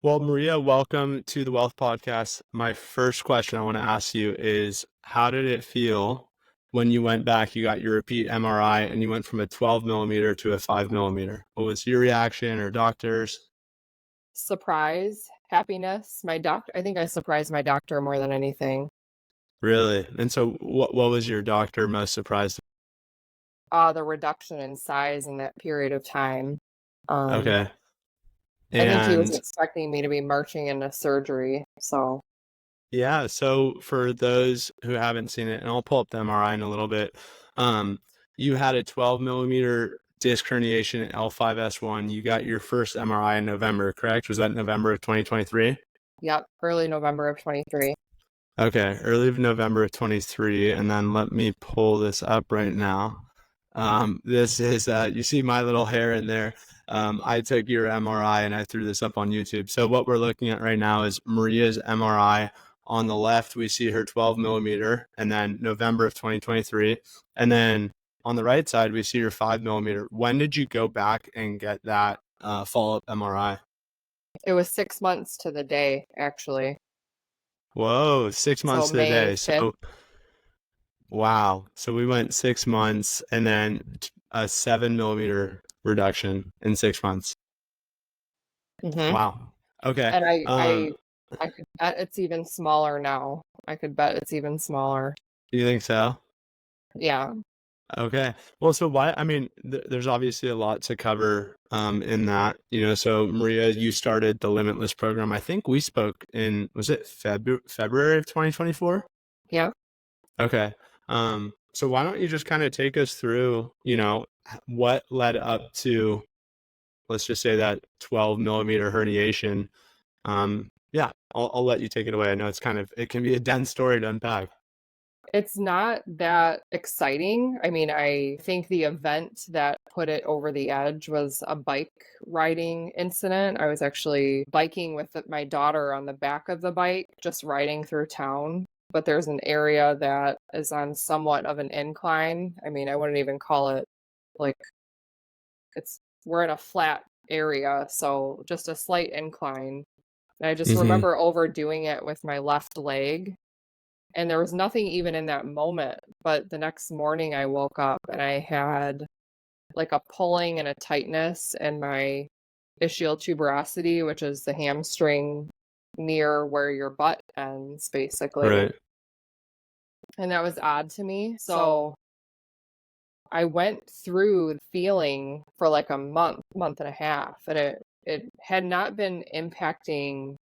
Well, Maria, welcome to the Wealth Podcast. My first question I want to ask you is, how did it feel when you went back, you got your repeat MRI and you went from a 12 millimeter to a 5 millimeter? What was your reaction or doctors? Surprise, happiness. I think I surprised my doctor more than anything. Really? And so what was your doctor most surprised? The reduction in size in that period of time. Um, Okay. I think he was And expecting me to be marching into surgery. So, yeah, so for those who haven't seen it, and I'll pull up the MRI in a little bit, um, you had a 12 millimeter disc herniation at L5S1. You got your first MRI in November, correct? Was that November of 2023? yep, early November of 23. Okay, early November of 23. And then let me pull this up right now. This is, you see my little hair in there. I took your MRI and I threw this up on YouTube. So what we're looking at right now is Maria's MRI. On the left, we see her 12 millimeter, and then November of 2023. And then on the right side, we see her 5 millimeter. When did you go back and get that follow-up MRI? It was 6 months to the day, actually. Whoa, 6 months So to the May day. 5th. So, wow. So we went 6 months and then a 7 millimeter reduction in 6 months. hmm Wow. Okay. And I could bet it's even smaller now. I could bet it's even smaller. You think so? Yeah. Okay. Well, so why, I mean, there's obviously a lot to cover in that, so Maria, you started the Limitless program. I think we spoke in, was it February of 2024? Yeah. Okay. So why don't you just kind of take us through, what led up to, let's just say, that 12 millimeter herniation. Yeah, I'll let you take it away. I know it can be a dense story to unpack. It's not that exciting. I mean, I think the event that put it over the edge was a bike riding incident. I was actually biking with my daughter on the back of the bike, just riding through town. But there's an area that is on somewhat of an incline. I mean, I wouldn't even call it like we're in a flat area, so just a slight incline. And I just Mm-hmm. remember overdoing it with my left leg, and there was nothing even in that moment, but the next morning I woke up and I had like a pulling and a tightness in my ischial tuberosity, which is the hamstring near where your butt ends, basically. Right. And that was odd to me. So I went through feeling for like a month and a half, and it had not been impacting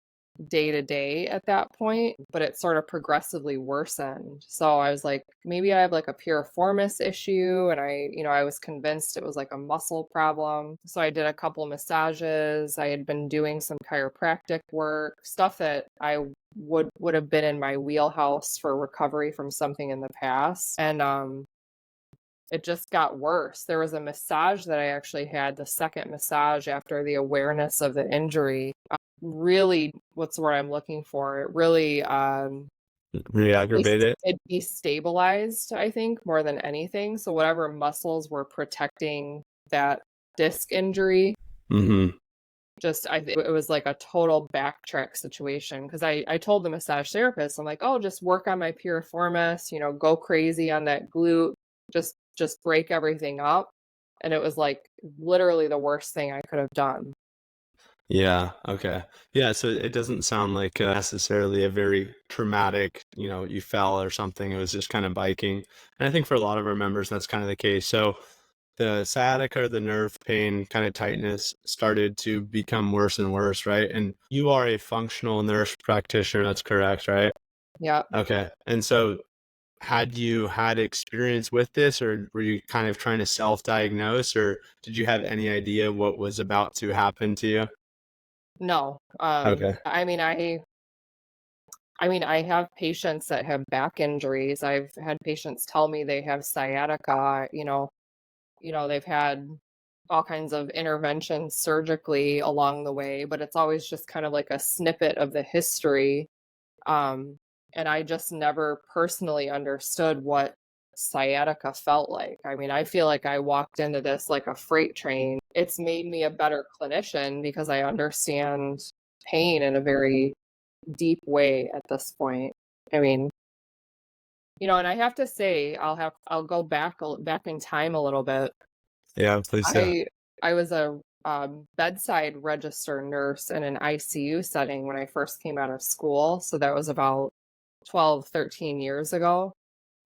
day to day at that point, but it sort of progressively worsened. So I was like, maybe I have like a piriformis issue, and I was convinced it was like a muscle problem. So I did a couple massages. I had been doing some chiropractic work, stuff that I would have been in my wheelhouse for recovery from something in the past. And it just got worse. There was a massage that I actually had, the second massage after the awareness of the injury. Really, what's the word I'm looking for? It really Re-aggravate it. it destabilized, I think, more than anything. So whatever muscles were protecting that disc injury, Mm-hmm. it was like a total backtrack situation, because I told the massage therapist, I'm like, oh, just work on my piriformis, go crazy on that glute, just break everything up. And it was like literally the worst thing I could have done. Yeah. Okay. Yeah. So it doesn't sound like necessarily a very traumatic, you fell or something. It was just kind of biking. And I think for a lot of our members, that's kind of the case. So the sciatica, or the nerve pain, kind of tightness started to become worse and worse, right? And you are a functional nurse practitioner. That's correct, right? Yeah. Okay. And so had you had experience with this, or were you kind of trying to self-diagnose, or did you have any idea what was about to happen to you? No. Okay. I have patients that have back injuries. I've had patients tell me they have sciatica, they've had all kinds of interventions surgically along the way, but it's always just kind of like a snippet of the history. Um, and I just never personally understood what sciatica felt like. I mean, I feel like I walked into this like a freight train. It's made me a better clinician because I understand pain in a very deep way at this point. I mean, and I have to say, I'll go back in time a little bit. Yeah, please do. I was a bedside register nurse in an ICU setting when I first came out of school. So that was about 12, 13 years ago.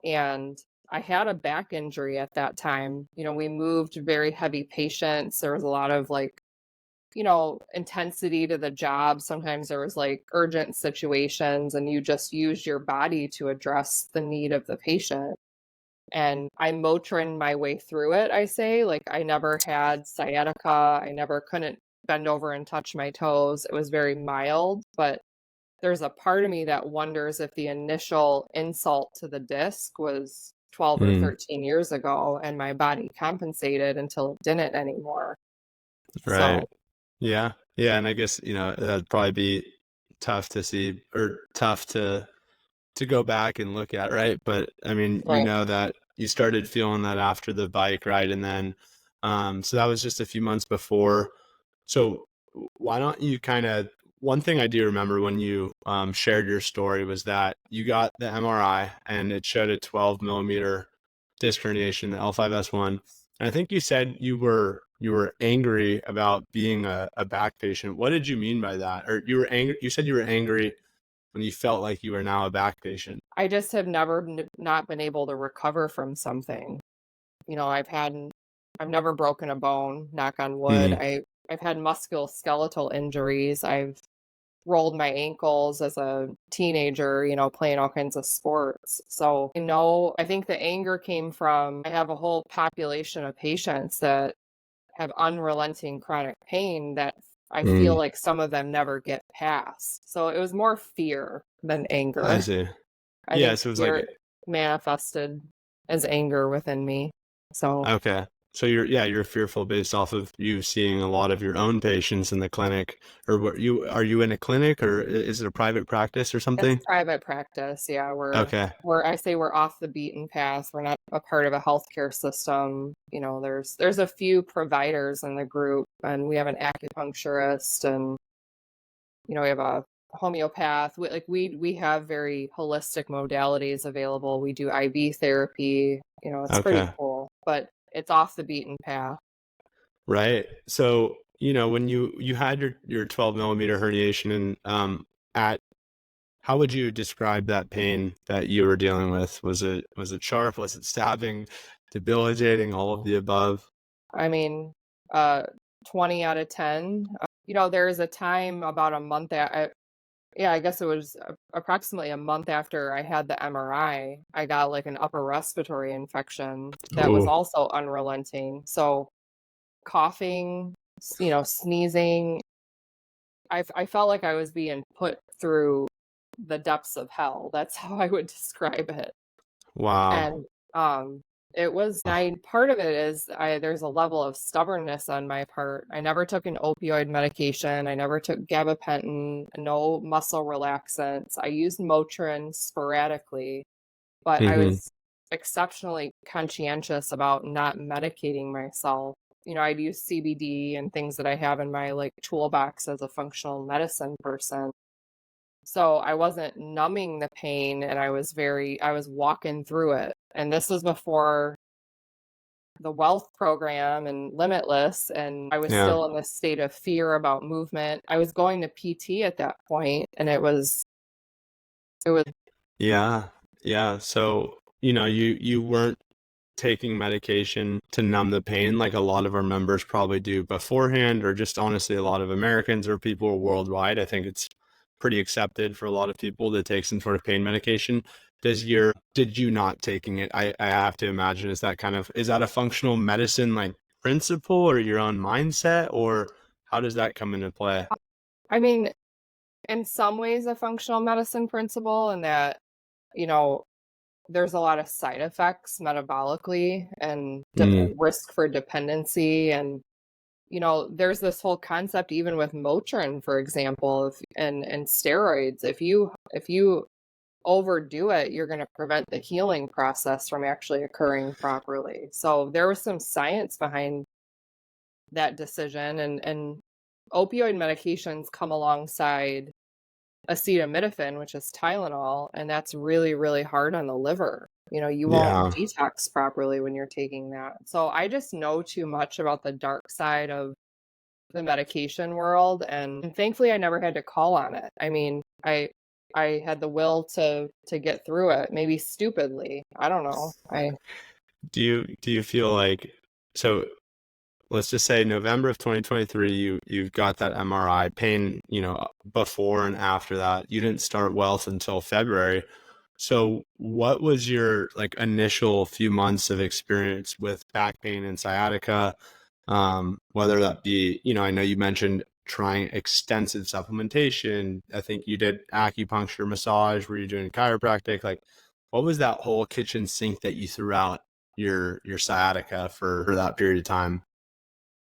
And I had a back injury at that time. We moved very heavy patients. There was a lot of intensity to the job. Sometimes there was like urgent situations and you just use your body to address the need of the patient. And I Motrin my way through it, I say. Like, I never had sciatica. I never couldn't bend over and touch my toes. It was very mild, but there's a part of me that wonders if the initial insult to the disc was 12 or Mm, 13 years ago and my body compensated until it didn't anymore. right. So, Yeah. Yeah. And I guess, that'd probably be tough to see or tough to go back and look at, right? But I mean, right. that you started feeling that after the bike, right? And then, so that was just a few months before. So why don't you one thing I do remember when you shared your story was that you got the MRI and it showed a 12 millimeter disc herniation, the L5S1. And I think you said you were angry about being a back patient. What did you mean by that? Or you were angry? You said you were angry when you felt like you were now a back patient. I just have never not been able to recover from something. I've never broken a bone, knock on wood. Mm, I've had musculoskeletal injuries. I've rolled my ankles as a teenager, playing all kinds of sports. So, I think the anger came from I have a whole population of patients that have unrelenting chronic pain that I feel mm, like some of them never get past. So it was more fear than I anger. see. I Yeah, think so it was like, fear manifested as anger within me. So okay. So you're fearful based off of you seeing a lot of your own patients in the clinic, or are you in a clinic, or is it a private practice or it's something? private practice. Yeah, Okay. I say we're off the beaten path. We're not a part of a healthcare system. There's a few providers in the group, and we have an acupuncturist, and we have a homeopath. We have very holistic modalities available. We do IV therapy. It's pretty Okay. cool, but it's off the beaten path. Right. So, when you had your 12 millimeter herniation and at how would you describe that pain that you were dealing with? Was it sharp? Was it stabbing, debilitating, all of the above? I mean, uh, 20 out of 10. There is a time about a month yeah, I guess it was approximately a month after I had the MRI, I got like an upper respiratory infection that was Oh, also unrelenting. So coughing, sneezing, I felt like I was being put through the depths of hell. That's how I would describe it. wow. And it was part of it is there's a level of stubbornness on my part. I never took an opioid medication. I never took gabapentin, no muscle relaxants. I used Motrin sporadically, but I Mm-hmm. was exceptionally conscientious about not medicating myself. I'd use CBD and things that I have in my like toolbox as a functional medicine person. So I wasn't numbing the pain and I was walking through it. And this was before the wealth program and Limitless. And I was Yeah. still in this state of fear about movement. I was going to PT at that point and it was, Yeah. Yeah. So, you weren't taking medication to numb the pain like a lot of our members probably do beforehand, or just honestly a lot of Americans or people worldwide. I think it's pretty accepted for a lot of people to take some sort of pain medication. Did you not taking it? I have to imagine, is that a functional medicine like principle or your own mindset, or how does that come into play? I mean, in some ways a functional medicine principle and that, you know, there's a lot of side effects metabolically and Mm, risk for dependency. And there's this whole concept even with Motrin, for example, and steroids. If you overdo it, you're going to prevent the healing process from actually occurring properly. So there was some science behind that decision, and opioid medications come alongside acetaminophen, which is Tylenol, and that's really, really hard on the liver. You won't Yeah. detox properly when you're taking that. So I just know too much about the dark side of the medication world, and thankfully I never had to call on it. I mean, I had the will to get through it, maybe stupidly. I don't know. I Do you feel like, so let's just say November of 2023, you've got that MRI pain, before and after that. You didn't start wealth until February. So what was your like initial few months of experience with back pain and sciatica? Whether that be, I know you mentioned trying extensive supplementation. I think you did acupuncture, massage, were you doing chiropractic? Like, what was that whole kitchen sink that you threw out your sciatica for that period of time?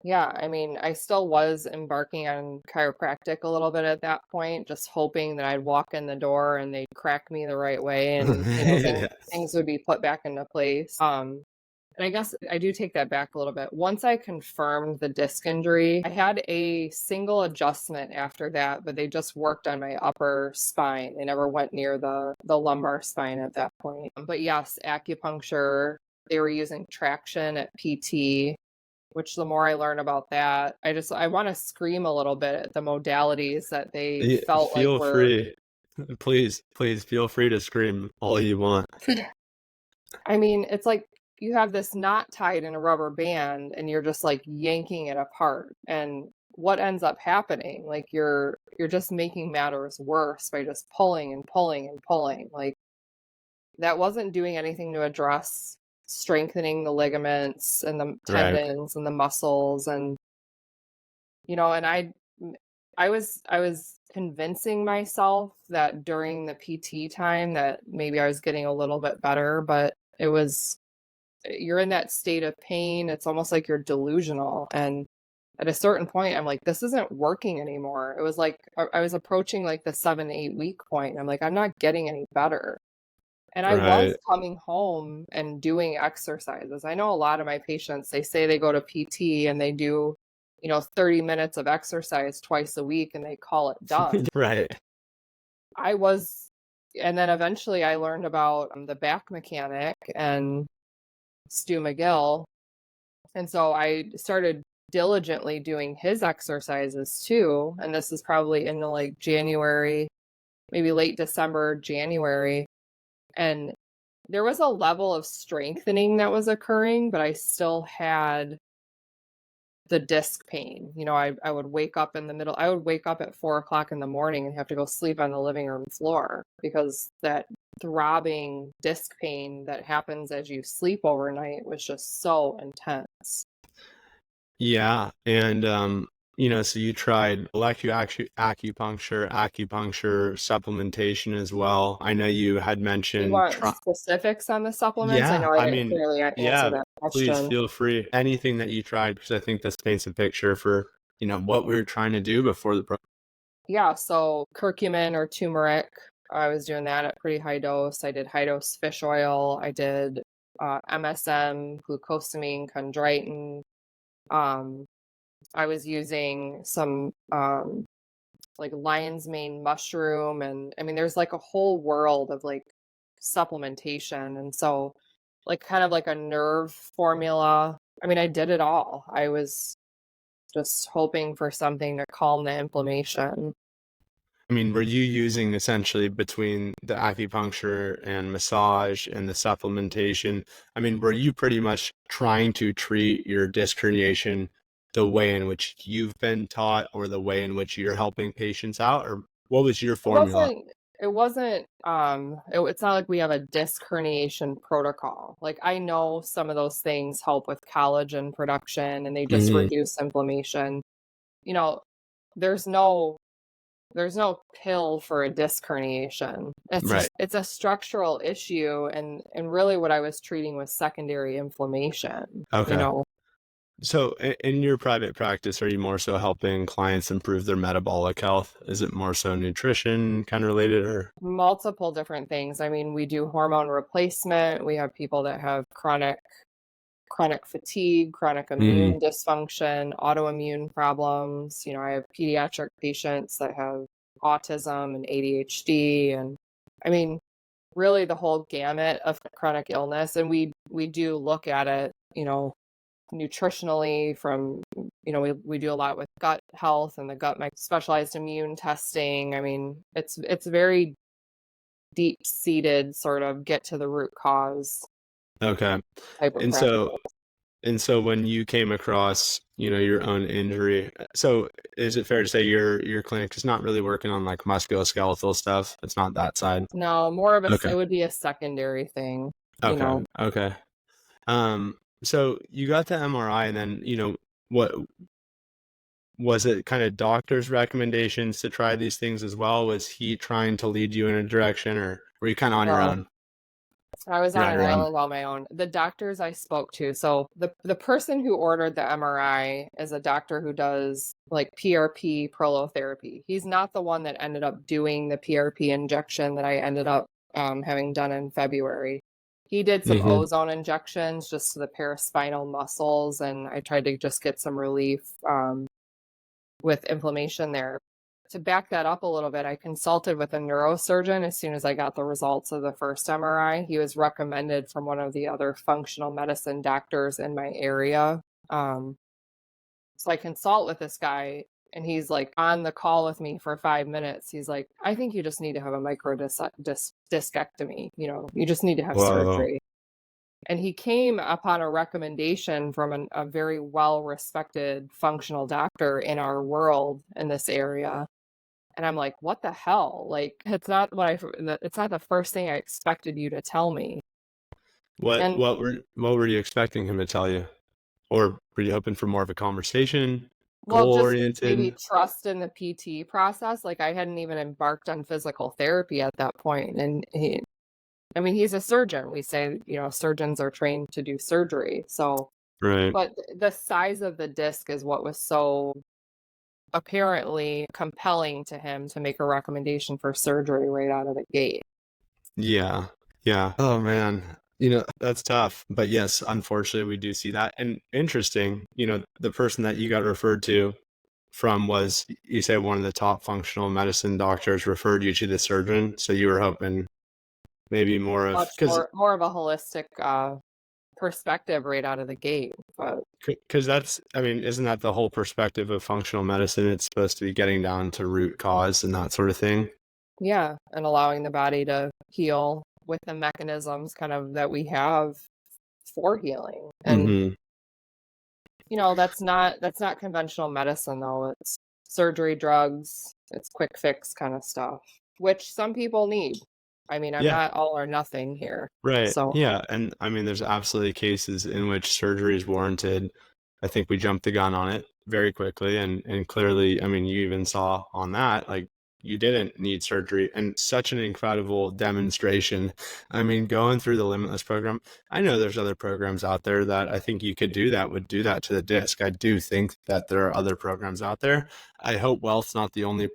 Yeah, I mean, I still was embarking on chiropractic a little bit at that point, just hoping that I'd walk in the door and they'd crack me the right way, and Yeah. things would be put back into place. And I guess I do take that back a little bit. Once I confirmed the disc injury, I had a single adjustment after that, but they just worked on my upper spine. They never went near the lumbar spine at that point. But yes, acupuncture, they were using traction at PT, which the more I learn about that, I want to scream a little bit at the modalities that they felt like Feel were. free. Please feel free to scream all you want. I mean, it's like you have this knot tied in a rubber band and you're just like yanking it apart. And what ends up happening? Like you're just making matters worse by just pulling and pulling and pulling. Like that wasn't doing anything to address strengthening the ligaments and the Right. tendons and the muscles. And and I was convincing myself that during the PT time that maybe I was getting a little bit better, but you're in that state of pain. It's almost like you're delusional. And at a certain point, I'm like, this isn't working anymore. It was like I was approaching like the 7, 8 week point. I'm like, I'm not getting any better. And I was Right. coming home and doing exercises. I know a lot of my patients, they say they go to PT and they do, 30 minutes of exercise twice a week and they call it done. Right. I was, and then eventually I learned about the back mechanic and Stu McGill. And so I started diligently doing his exercises too. And this is probably into like January, maybe late December, January. And there was a level of strengthening that was occurring, but I still had the disc pain. I would wake up I would wake up at 4 o'clock in the morning and have to go sleep on the living room floor because that throbbing disc pain that happens as you sleep overnight was just so intense. Yeah. And so you tried acupuncture, supplementation as well. I know you had Do you mentioned want specifics on the supplements? I yeah, know I I didn't mean, clearly answer yeah, that please question. feel free. Anything that you tried, because I think this paints a picture for, what we were trying to do before the pro. Yeah, so curcumin or turmeric, I was doing that at pretty high dose. I did high dose fish oil. I did MSM, glucosamine, chondroitin. Um, I was using some like lion's mane mushroom, and I mean, there's like a whole world of like supplementation, and so like kind of like a nerve formula. I mean, I did it all. I was just hoping for something to calm the inflammation. I mean, were you using essentially between the acupuncture and massage and the supplementation? I mean, were you pretty much trying to treat your disc herniation the way in which you've been taught or the way in which you're helping patients out? Or what was your It formula? wasn't it wasn't it's not like we have a disc herniation protocol. Like I know some of those things help with collagen production and they just Hmm. reduce inflammation. You know, there's no there's no pill for a disc herniation. Right. It's a structural issue, and really what I was treating was secondary inflammation, you Okay. know. So in your private practice, are you more so helping clients improve their metabolic health? Is it more so nutrition kind of related or? Multiple different things. I mean, we do hormone replacement. We have people that have chronic chronic fatigue, chronic immune dysfunction, autoimmune problems. I have pediatric patients that have autism and ADHD, and I mean, really the whole gamut of chronic illness. And we do look at it, nutritionally from, we do a lot with gut health and the gut specialized immune testing. I mean, it's very deep seated, sort of get to the root cause Okay. type of And practice. so when you came across, your own injury, so is it fair to say your clinic is not really working on like musculoskeletal stuff? It's not that side. No, more of Okay. it would be a secondary thing, Okay. Okay. So you got the MRI, and then, what was it, kind of doctor's recommendations to try these things as well? Was he trying to lead you in a direction, or were you kind of on your No. own? I was You're on on an your own. island on my own. The doctors I spoke to, so the person who ordered the MRI is a doctor who does like PRP prolotherapy. He's not the one that ended up doing the PRP injection that I ended up having done in February. He did some ozone injections just to the paraspinal muscles, and I tried to just get some relief with inflammation there. To back that up a little bit, I consulted with a neurosurgeon as soon as I got the results of the first MRI. He was recommended from one of the other functional medicine doctors in my area. So I consult with this guy, and he's like on the call with me for 5 minutes. He's like, I think you just need to have a discectomy. You just need to have Whoa. surgery. And he came upon a recommendation from a very well-respected functional doctor in our world in this area. And I'm like, what the hell? Like, it's not the first thing I expected you to tell me. What And what were you expecting him to tell you? Or were you hoping for more of a conversation, well, goal just maybe oriented? trust in the PT process. Like, I hadn't even embarked on physical therapy at that point. And he's a surgeon. We say, surgeons are trained to do surgery. So, Right. but the size of the disc is what was so apparently compelling to him to make a recommendation for surgery right out of the gate. Yeah. Yeah. Oh man. That's tough. But yes, unfortunately we do see that. And interesting, the person that you got referred to from was, you say, one of the top functional medicine doctors referred you to the surgeon. So you were hoping maybe more of, Much more of a holistic perspective right out of the gate. But because isn't that the whole perspective of functional medicine? It's supposed to be getting down to root cause and that sort of thing. yeah, and allowing the body to heal with the mechanisms kind of that we have for healing. And Mm-hmm. that's not conventional medicine though. It's surgery, drugs, it's quick fix kind of stuff, which some people need. I'm Yeah. not all or nothing here. Right. So Yeah. And there's absolutely cases in which surgery is warranted. I think we jumped the gun on it very quickly. And clearly, you even saw on that, like, you didn't need surgery, and such an incredible demonstration. Going through the Limitless program, I know there's other programs out there that I think you could do that would do that to the disc. I do think that there are other programs out there. I hope Wealth's not the only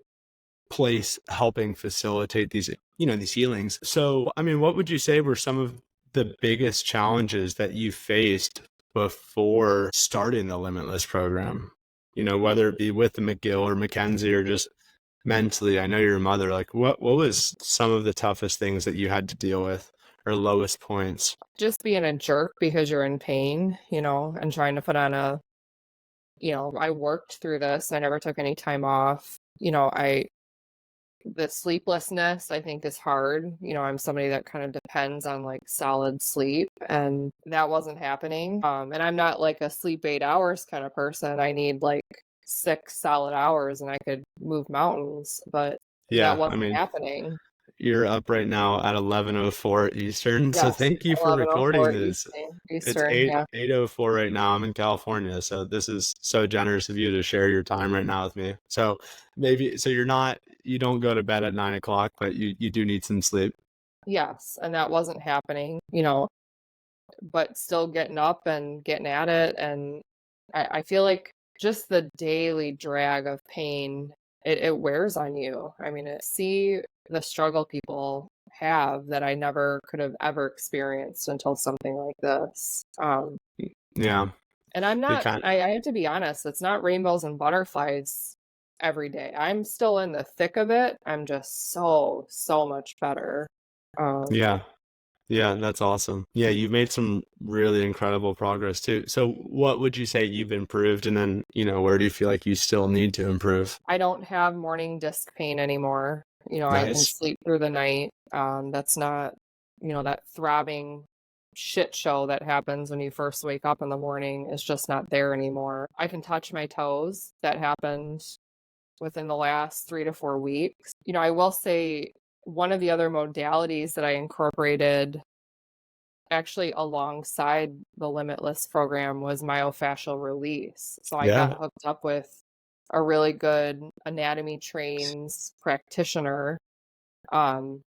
place helping facilitate these healings. So, what would you say were some of the biggest challenges that you faced before starting the Limitless program? Whether it be with the McGill or Mackenzie or just mentally. I know you're a mother. Like, what was some of the toughest things that you had to deal with, or lowest points? just being a jerk because you're in pain, and trying to put on I worked through this. I never took any time off. The sleeplessness I think is hard. I'm somebody that kind of depends on like solid sleep, and that wasn't happening. And I'm not like a sleep 8 hours kind of person. I need like 6 solid hours and I could move mountains, but that Yeah, wasn't happening. you're up right now at 11:04 Eastern. So Yes, thank you for recording 11:04 this. It's Eastern. Yeah. 8:04 right now. I'm in California, so this is so generous of you to share your time right now with me. So you don't go to bed at 9 o'clock, but you do need some sleep. Yes, and that wasn't happening, but still getting up and getting at it. And I feel like just the daily drag of pain, it wears on you. See the struggle people have that I never could have ever experienced until something like this. Yeah. And I'm It not, kind I have to be honest, it's not rainbows and butterflies every day. I'm still in the thick of it. I'm just so much better. Yeah. Yeah, that's awesome. Yeah, you've made some really incredible progress too. So what would you say you've improved, and then, where do you feel like you still need to improve? I don't have morning disc pain anymore. I can Nice. sleep through the night. That's not, that throbbing shit show that happens when you first wake up in the morning is just not there anymore. I can touch my toes. That happened within the last 3 to 4 weeks. I will say one of the other modalities that I incorporated actually alongside the Limitless program was myofascial release. So I got Yeah. hooked up with a really good anatomy trained practitioner. Um,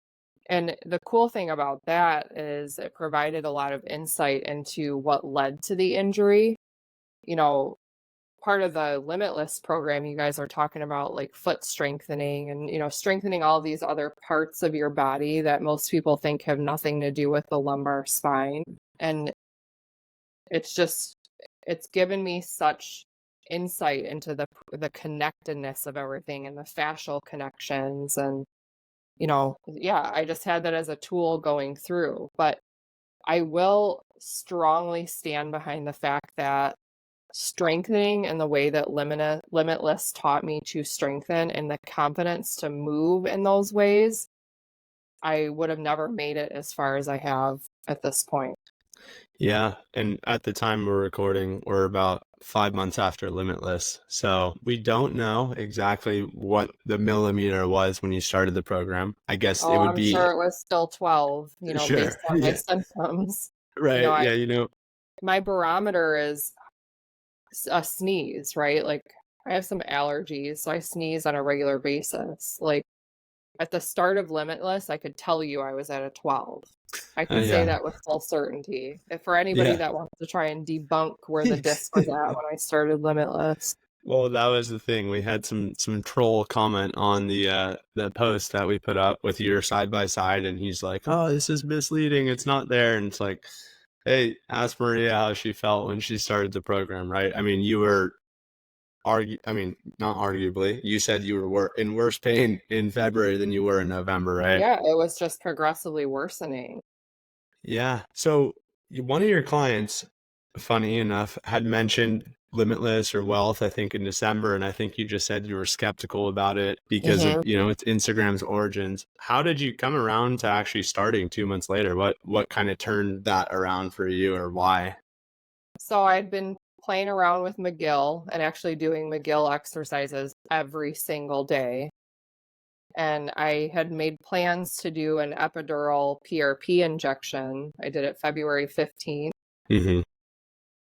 and the cool thing about that is it provided a lot of insight into what led to the injury. You know, Part of the Limitless program, you guys are talking about like foot strengthening and, strengthening all these other parts of your body that most people think have nothing to do with the lumbar spine. And it's just, it's given me such insight into the connectedness of everything and the fascial connections. And, yeah, I just had that as a tool going through. But I will strongly stand behind the fact that strengthening and the way that Limitless taught me to strengthen and the confidence to move in those ways, I would have never made it as far as I have at this point. Yeah, and at the time we're recording, we're about 5 months after Limitless. So we don't know exactly what the millimeter was when you started the program. I guess it Oh, would I'm sure be it was still 12, sure. based on my Yeah. symptoms. Right. I Yeah, my barometer is a sneeze, right? Like I have some allergies, so I sneeze on a regular basis. Like at the start of Limitless, I could tell you I was at a 12. I can say yeah. that with full certainty. If for anybody Yeah. that wants to try and debunk where the disc was at when I started Limitless. Well, that was the thing. We had some troll comment on the post that we put up with your side by side, and he's like, "Oh, this is misleading. It's not there." And it's like, "Hey, ask Maria how she felt when she started the program, right? I mean, you were not arguably. You said you were in worse pain in February than you were in November, right?" Yeah, it was just progressively worsening. Yeah. So one of your clients, funny enough, had mentioned Limitless or Wealth, I think in December, and I think you just said you were skeptical about it because of, hmm it's Instagram's origins. How did you come around to actually starting 2 months later? What kind of turned that around for you, or why? So I'd been playing around with McGill and actually doing McGill exercises every single day. And I had made plans to do an epidural PRP injection. I did it February 15th. Hmm.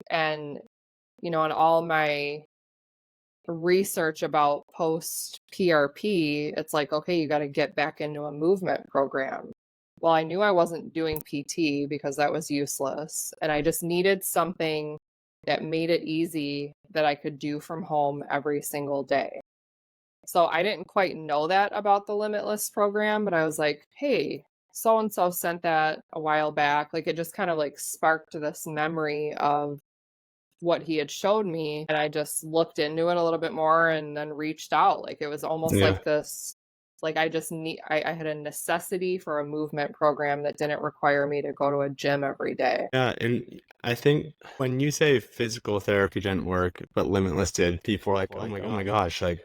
And, in all my research about post PRP, it's like, okay, you got to get back into a movement program. Well, I knew I wasn't doing PT because that was useless. And I just needed something that made it easy that I could do from home every single day. So I didn't quite know that about the Limitless program, but I was like, hey, so and so sent that a while back. Like it just kind of like sparked this memory of what he had showed me. And I just looked into it a little bit more and then reached out. Like it was almost Yeah. like this, like I had a necessity for a movement program that didn't require me to go to a gym every day. Yeah. And I think when you say physical therapy didn't work, but Limitless did, people are like, oh my gosh, like,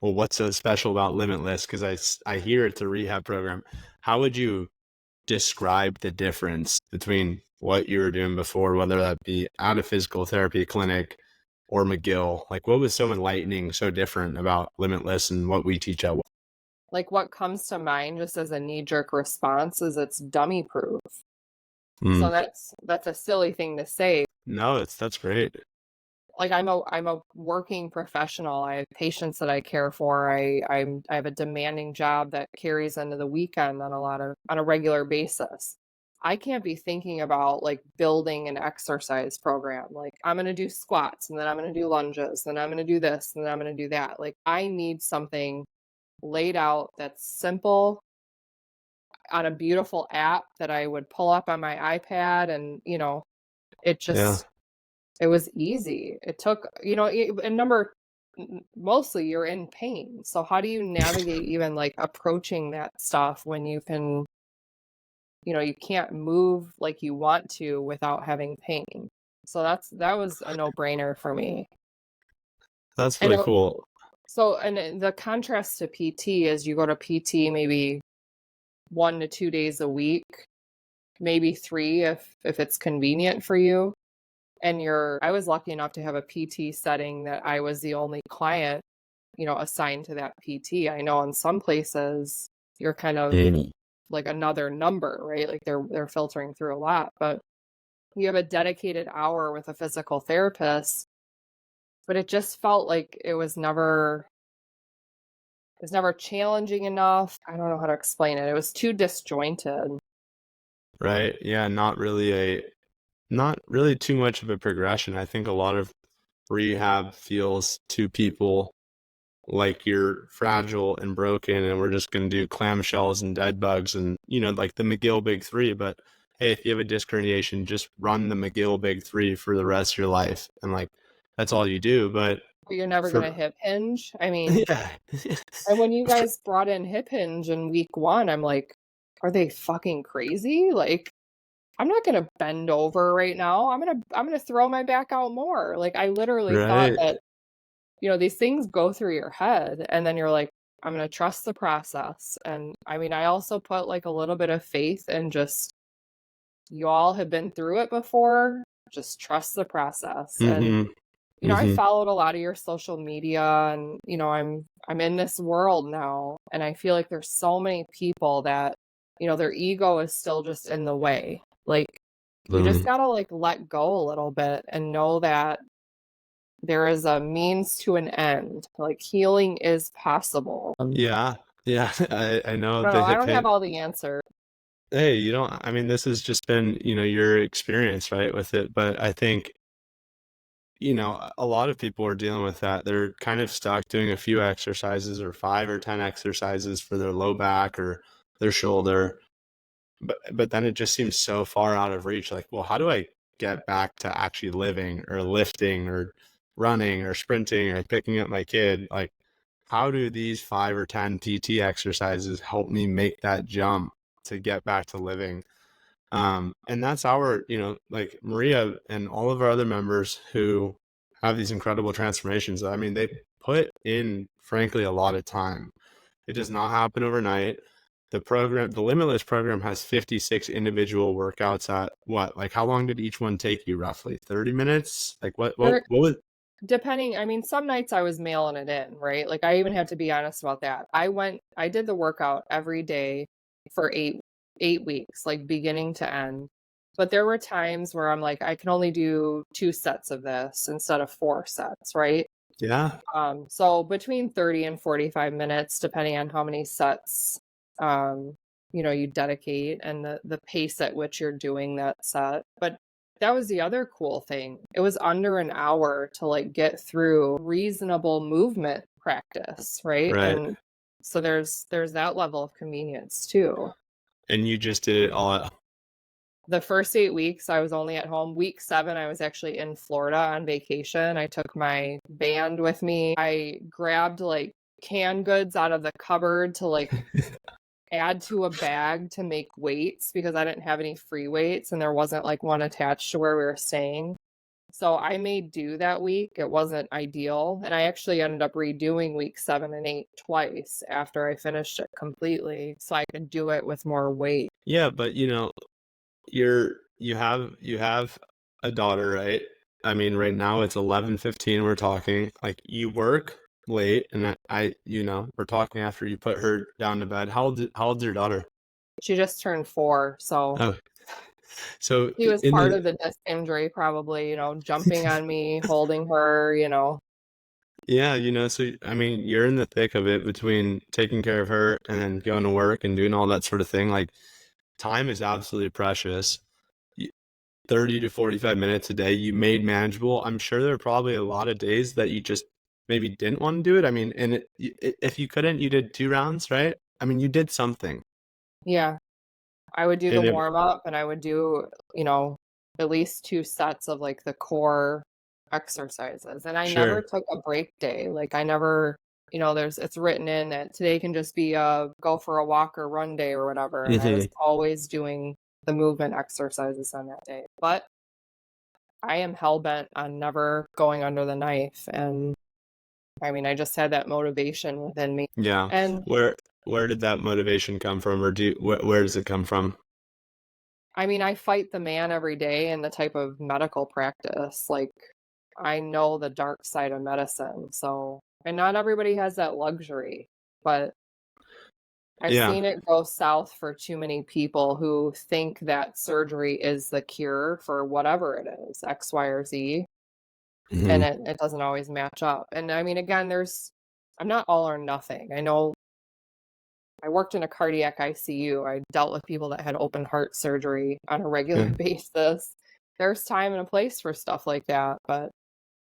well, what's so special about Limitless? Because I hear it's a rehab program. How would you describe the difference between what you were doing before, whether that be at a physical therapy clinic or McGill? Like, what was so enlightening, so different about Limitless and what we teach at? Like what comes to mind just as a knee-jerk response is it's dummy proof. So Mm. that's a silly thing to say. No, that's great. Like I'm a working professional. I have patients that I care for. I have a demanding job that carries into the weekend on a regular basis. I can't be thinking about like building an exercise program. Like I'm going to do squats and then I'm going to do lunges, then I'm going to do this and then I'm going to do that. Like I need something laid out that's simple on a beautiful app that I would pull up on my iPad and, it Yeah. just It was easy. It took, mostly you're in pain. So how do you navigate even like approaching that stuff when you can, you can't move like you want to without having pain. So that was a no-brainer for me. That's And really cool. and the contrast to PT is you go to PT maybe 1 to 2 days a week, maybe 3 if it's convenient for you. And I was lucky enough to have a PT setting that I was the only client, assigned to that PT. I know in some places you're kind of like another number, right? Like they're filtering through a lot, but you have a dedicated hour with a physical therapist, but it just felt like it was never challenging enough. I don't know how to explain it. It was too disjointed. Right. Yeah, not really too much of a progression. I think a lot of rehab feels to people like you're fragile and broken and we're just going to do clamshells and dead bugs and, like the McGill Big Three. But hey, if you have a disc herniation, just run the McGill Big Three for the rest of your life. And like, that's all you do. But You're never going to for, hip hinge. I mean, yeah, and when you guys brought in hip hinge in week 1, I'm like, are they fucking crazy? Like, I'm not going to bend over right now. I'm going to throw my back out more. Like, I literally thought right. that, these things go through your head and then you're like, I'm going to trust the process. And I mean, I also put like a little bit of faith in just, you all have been through it before. Just trust the process. And, Mm-hmm. I Mm-hmm. followed a lot of your social media and, I'm in this world now. And I feel like there's so many people that, their ego is still just in the way. Like, you just gotta like let go a little bit and know that there is a means to an end. Like, healing is possible. Yeah. Yeah. I know I don't the know. I hip don't hint. have all the answers. Hey, I mean, this has just been, your experience, right, with it. But I think, a lot of people are dealing with that. They're kind of stuck doing a few exercises or 5 or 10 exercises for their low back or their shoulder. But then it just seems so far out of reach. Like, well, how do I get back to actually living or lifting or running or sprinting or picking up my kid? Like, how do these 5 or 10 PT exercises help me make that jump to get back to living? And that's our, like Maria and all of our other members who have these incredible transformations. I mean, they put in, frankly, a lot of time. It does not happen overnight. The Limitless program has 56 individual workouts at what? Like, how long did each one take you roughly? 30 minutes? Like, what was? Depending, I mean, some nights I was mailing it in, right? Like, I even have to be honest about that. I did the workout every day for 8 weeks, like beginning to end. But there were times where I'm like, I can only do 2 sets of this instead of 4 sets, right? Yeah. So between 30 and 45 minutes, depending on how many sets, you dedicate and the pace at which you're doing that set. But that was the other cool thing. It was under an hour to like get through reasonable movement practice, right? Right. And so there's that level of convenience too. And you just did it all at. The first 8 weeks, I was only at home. Week 7, I was actually in Florida on vacation. I took my band with me. I grabbed like canned goods out of the cupboard to like add to a bag to make weights because I didn't have any free weights and there wasn't like one attached to where we were staying. So I made do that week. It wasn't ideal. And I actually ended up redoing week 7 and 8 twice after I finished it completely so I could do it with more weight. Yeah, but you have a daughter, right? I mean, right now it's 11:15. We're talking like you work late, and we're talking after you put her down to bed. How old's your daughter? She just turned 4, so Oh, so he was in part the of the disc injury probably, jumping on me, holding her. yeah, so I mean, you're in the thick of it between taking care of her and then going to work and doing all that sort of thing. Like, time is absolutely precious. 30 to 45 minutes a day you made manageable. I'm sure there are probably a lot of days that you just maybe didn't want to do it. I mean, and if you couldn't, you did 2 rounds, right? I mean, you did something. Yeah, I would do the And warm up and I would do, at least 2 sets of like the core exercises. And I never Sure. took a break day. Like I never, it's written in that today can just be a go for a walk or run day or whatever. And I was Hmm. always doing the movement exercises on that day. But I am hell bent on never going under the knife. And I mean, I just had that motivation within me. Yeah. And Where did that motivation come from, or where does it come from? I mean, I fight the man every day in the type of medical practice. Like, I know the dark side of medicine. So, and not everybody has that luxury, but I've Yeah. seen it go south for too many people who think that surgery is the cure for whatever it is, X, Y, or Z, and Hmm. it doesn't always match up. And I mean, again, I'm not all or nothing. I know I worked in a cardiac ICU. I dealt with people that had open heart surgery on a regular Yeah. basis. There's time and a place for stuff like that, but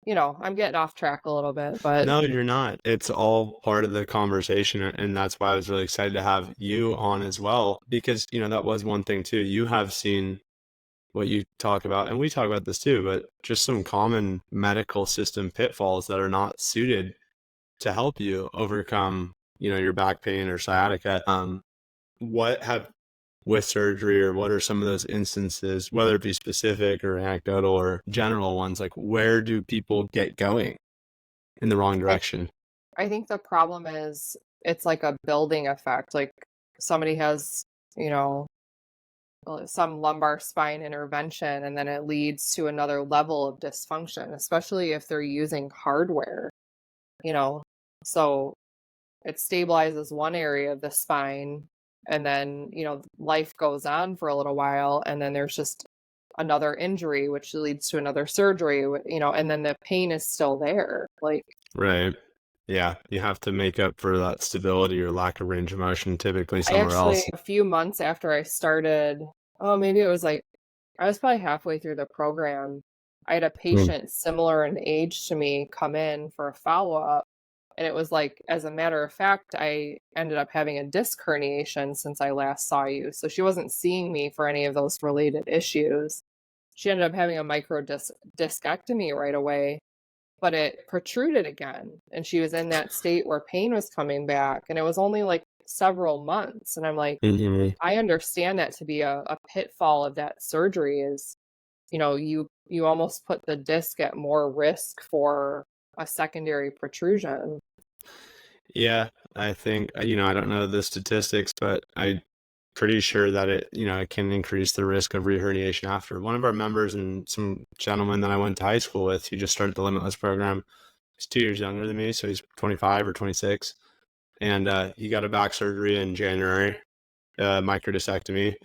I'm getting off track a little bit, but No, you're not. It's all part of the conversation, and that's why I was really excited to have you on as well, because, that was one thing too. You have seen what you talk about, and we talk about this too, but just some common medical system pitfalls that are not suited to help you overcome, your back pain or sciatica. What have with surgery, or what are some of those instances, whether it be specific or anecdotal or general ones, like where do people get going in the wrong I direction? I think the problem is it's like a building effect. Like somebody has, you know, some lumbar spine intervention and then it leads to another level of dysfunction, especially if they're using hardware, you know. So it stabilizes one area of the spine and then, life goes on for a little while and then there's just another injury which leads to another surgery, and then the pain is still there. Like Right. Yeah, you have to make up for that stability or lack of range of motion typically I somewhere actually, else. a few months after I started, oh, maybe it was like, I was probably halfway through the program. I had a Mm. patient similar in age to me come in for a follow up. And it was like, as a matter of fact, I ended up having a disc herniation since I last saw you. So she wasn't seeing me for any of those related issues. She ended up having a discectomy right away, but it protruded again. And she was in that state where pain was coming back. And it was only like several months. And I'm like, Mhm. I understand that to be a pitfall of that surgery is, you almost put the disc at more risk for a secondary protrusion. Yeah, I think, I don't know the statistics, but I'm pretty sure that it can increase the risk of reherniation after. One of our members and some gentleman that I went to high school with, he just started the Limitless program. He's 2 years younger than me, so he's 25 or 26. And he got a back surgery in January, microdiscectomy,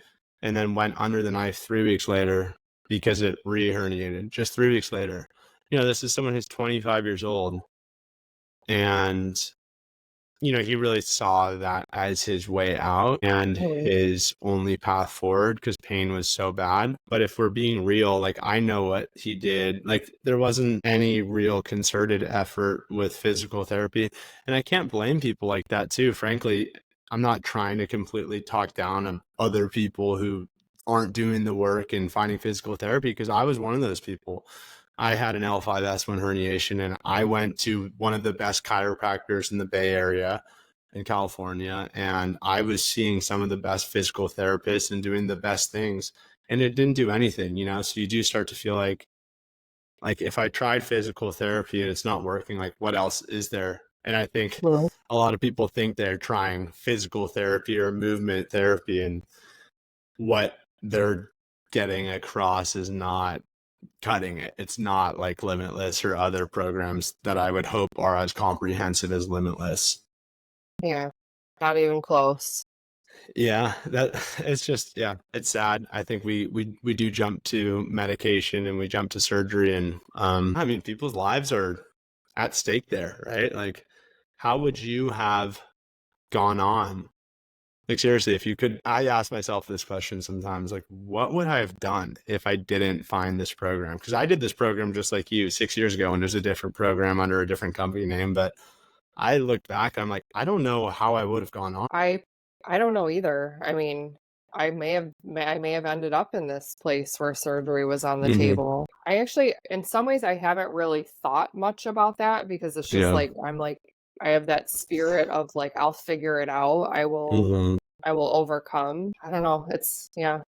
and then went under the knife 3 weeks later because it re-herniated just 3 weeks later. This is someone who's 25 years old, and he really saw that as his way out and Mhm. his only path forward because pain was so bad. But if we're being real, like I know what he did, like there wasn't any real concerted effort with physical therapy. And I can't blame people like that too. Frankly, I'm not trying to completely talk down on other people who aren't doing the work and finding physical therapy because I was one of those people. I had an L5S1 herniation, and I went to one of the best chiropractors in the Bay Area in California, and I was seeing some of the best physical therapists and doing the best things, and it didn't do anything. So you do start to feel like if I tried physical therapy and it's not working, like what else is there? And I think Well, a lot of people think they're trying physical therapy or movement therapy, and what they're getting across is not cutting it. It's not like Limitless or other programs that I would hope are as comprehensive as Limitless. yeah, not even close. Yeah, that it's just, yeah, it's sad. I think we do jump to medication and we jump to surgery, and I mean people's lives are at stake there, right? Like how would you have gone on? Like seriously, if you could, I ask myself this question sometimes, like what would I have done if I didn't find this program? Because I did this program just like you 6 years ago, and there's a different program under a different company name. But I look back, I'm like, I don't know how I would have gone on. I I don't know either. I mean, I may have ended up in this place where surgery was on the Hmm. table. I actually, in some ways, I haven't really thought much about that because it's just Yeah. like, I'm like, I have that spirit of like, I'll figure it out. Hmm. I will overcome. I don't know. It's, yeah.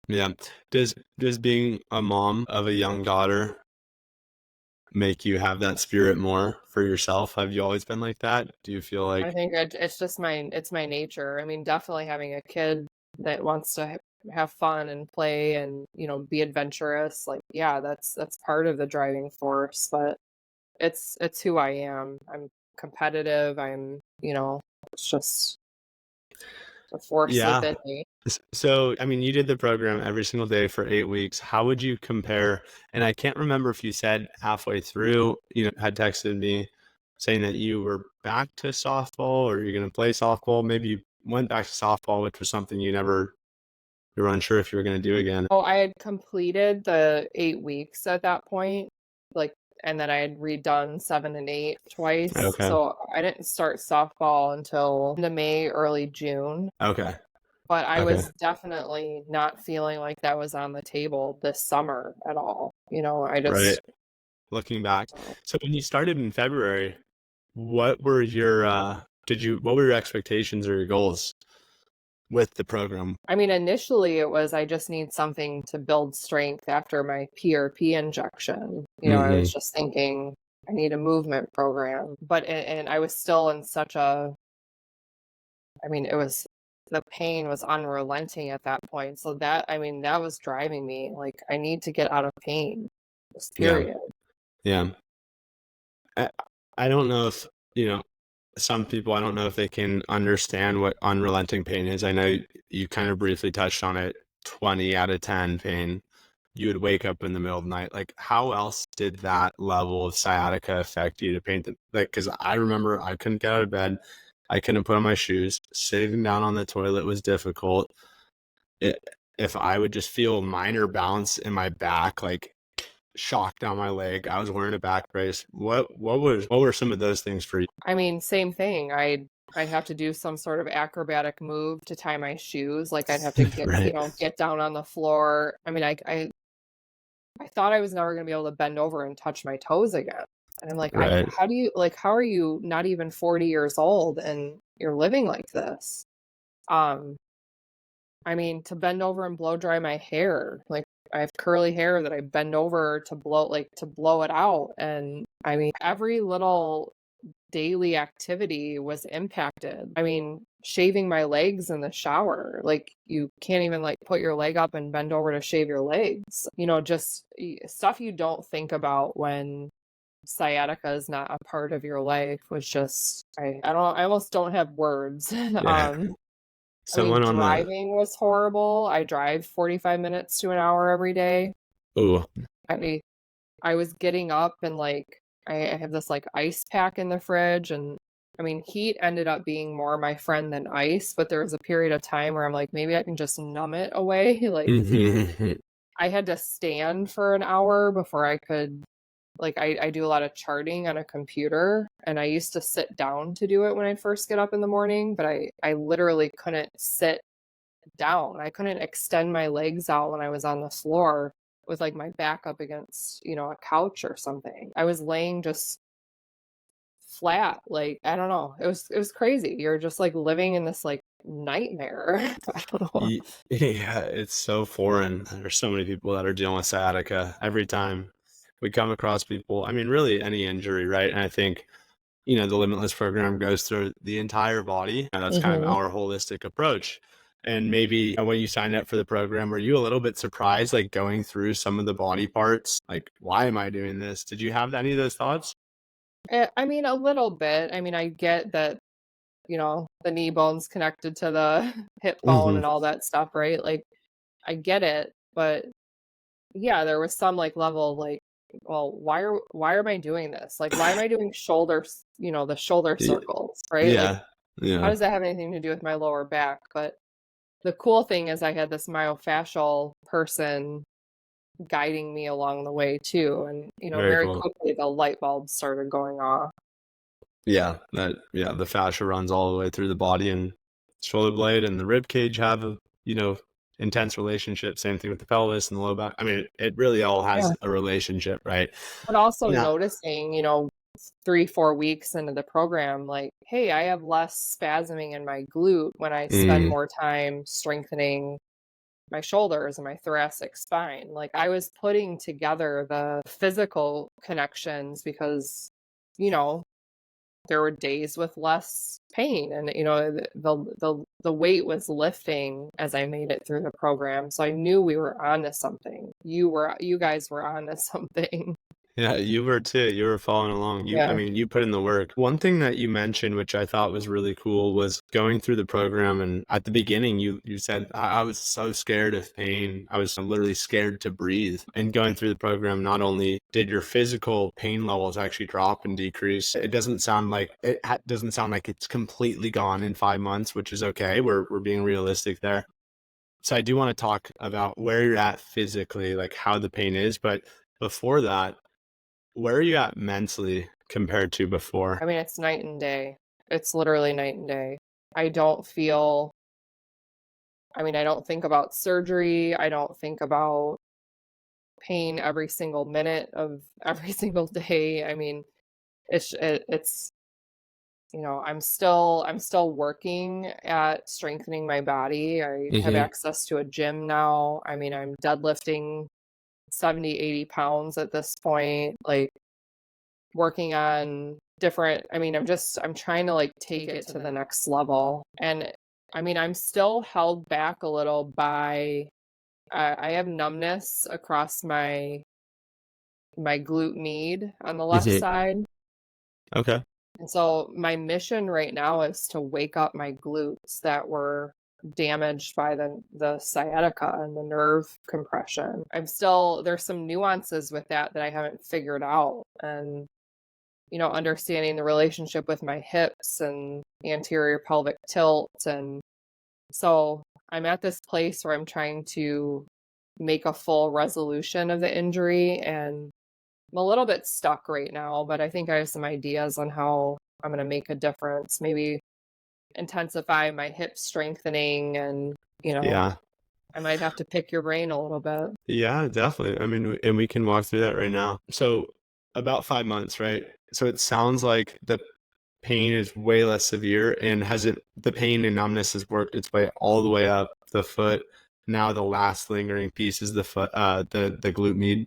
Yeah. Does being a mom of a young daughter make you have that spirit more for yourself? Have you always been like that? Do you feel I like, think it's just it's my nature. I mean, definitely having a kid that wants to have fun and play and, be adventurous. Like, yeah, that's part of the driving force, but it's who I am. I'm competitive. It's just a force yeah. within me. So, I mean, you did the program every single day for 8 weeks. How would you compare? And I can't remember if you said halfway through, had texted me saying that you were back to softball or you're going to play softball. Maybe you went back to softball, which was something you were unsure if you were going to do again. Oh, I had completed the 8 weeks at that point, like, and then I had redone 7 and 8 twice. Okay. So I didn't start softball until the May, early June. Okay. But I Okay. was definitely not feeling like that was on the table this summer at all. I Right. just, Looking back. So when you started in February, what were what were your expectations or your goals with the program? I mean, initially it was I just need something to build strength after my PRP injection. I Hmm. was just thinking I need a movement program. But, and I was still in such a, I mean, the pain was unrelenting at that point. So I mean, that was driving me. Like, I need to get out of pain, just Yeah. period. Yeah. I, I don't know if, some people, I don't know if they can understand what unrelenting pain is. I know you kind of briefly touched on it, 20 out of 10 pain. You would wake up in the middle of the night. Like, how else did that level of sciatica affect you to paint the, like, because I remember I couldn't get out of bed. I couldn't put on my shoes. Sitting down on the toilet was difficult. It, if I would just feel a minor bounce in my back, like shock down my leg, I was wearing a back brace. What were some of those things for you? I mean, same thing. I'd have to do some sort of acrobatic move to tie my shoes. Like, I'd have to Right. get down on the floor. I mean, I thought I was never going to be able to bend over and touch my toes again. And I'm like, Right. how are you not even 40 years old and you're living like this? Um, I mean, to bend over and blow dry my hair, like, I have curly hair that I bend over to blow it out. And I mean, every little daily activity was impacted. I mean, shaving my legs in the shower, like, you can't even like put your leg up and bend over to shave your legs. Just stuff you don't think about when sciatica is not a part of your life was just, I almost don't have words. Yeah. I mean, Someone on the, driving was horrible. I drive 45 minutes to an hour every day. oh, I I was getting up and like I have this like ice pack in the fridge, and I mean, heat ended up being more my friend than ice, but there was a period of time where I'm like, maybe I can just numb it away. Like, I had to stand for an hour before I could, like, I do a lot of charting on a computer, and I used to sit down to do it when I first get up in the morning, but I literally couldn't sit down. I couldn't extend my legs out when I was on the floor with like my back up against, a couch or something. I was laying just flat. Like, I don't know. It was crazy. You're just like living in this like nightmare. I don't know. yeah, it's so foreign. There's so many people that are dealing with sciatica every time we come across people. I mean, really any injury, right? And I think, the Limitless program goes through the entire body. And that's kind of Mhm. our holistic approach. And maybe when you signed up for the program, were you a little bit surprised, like going through some of the body parts? Like, why am I doing this? Did you have any of those thoughts? I mean, a little bit. I mean, I get that, the knee bone's connected to the hip bone Hmm. and all that stuff, right? Like, I get it, but yeah, there was some like level of like, well, why am I doing this? Like, why am I doing shoulders, the shoulder circles, right? Like, Yeah. how Yeah. does that have anything to do with my lower back? But the cool thing is I had this myofascial person guiding me along the way too. And, Very very cool. quickly the light bulbs started going off. Yeah, the fascia runs all the way through the body, and shoulder blade and the rib cage have, intense relationship. Same thing with the pelvis and the low back. I mean, it really all has Yeah. a relationship, right? But also Now, noticing, 3-4 weeks into the program, like, hey, I have less spasming in my glute when I spend mm, more time strengthening my shoulders and my thoracic spine. Like, I was putting together the physical connections because, you know, there were days with less pain, and the weight was lifting as I made it through the program. So I knew we were onto something. You guys were onto something. yeah, you were too. You were following along. I Yeah. mean, you put in the work. One thing that you mentioned, which I thought was really cool, was going through the program. And at the beginning, you said, I was so scared of pain. I was literally scared to breathe. And going through the program, not only did your physical pain levels actually drop and decrease, it doesn't sound like doesn't sound like it's completely gone in 5 months, which is okay. We're being realistic there. So I do want to talk about where you're at physically, like how the pain is. But before that, where are you at mentally compared to before? I mean, it's night and day. It's literally night and day. I don't feel, I don't think about surgery. I don't think about pain every single minute of every single day. I mean, it's I'm still working at strengthening my body. I have Hmm. access to a gym now. I mean, I'm deadlifting 70, 80 pounds at this point, like working on different, I'm trying to like take it to the next level. And I mean, I'm still held back a little by I have numbness across my glute med on the left Hmm. side. Okay. And so my mission right now is to wake up my glutes that were damaged by the sciatica and the nerve compression. There's some nuances with that I haven't figured out. And, understanding the relationship with my hips and anterior pelvic tilt. And so I'm at this place where I'm trying to make a full resolution of the injury, and I'm a little bit stuck right now, but I think I have some ideas on how I'm going to make a difference. Maybe intensify my hip strengthening, and, Yeah. I might have to pick your brain a little bit. Yeah, definitely. I mean, and we can walk through that right now. So about 5 months, right? So it sounds like the pain is way less severe, and the pain and numbness has worked its way all the way up the foot. Now the last lingering piece is the foot, the glute med.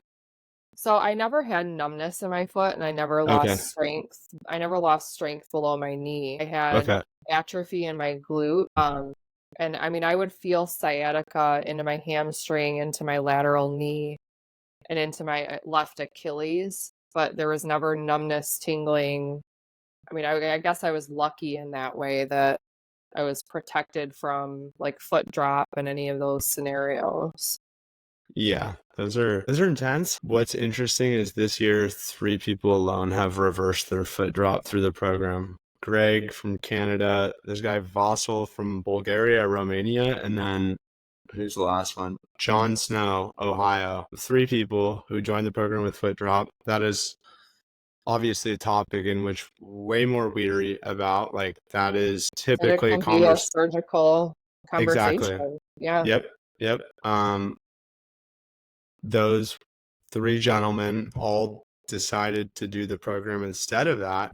So I never had numbness in my foot, and I never Okay. lost strength. I never lost strength below my knee. I had Okay. atrophy in my glute. And I mean, I would feel sciatica into my hamstring, into my lateral knee, and into my left Achilles, but there was never numbness, tingling. I mean, I guess I was lucky in that way that I was protected from like foot drop and any of those scenarios. Yeah, those are intense. What's interesting is this year, 3 people alone have reversed their foot drop through the program. Greg from Canada, this guy Vasil from Bulgaria, Romania, and then who's the last one? John Snow, Ohio. 3 people who joined the program with foot drop. That is obviously a topic in which way more weary about. Like that is And it typically a can be a converse. surgical Exactly. conversation. Yeah. Yep. Yep. Those 3 gentlemen all decided to do the program instead of that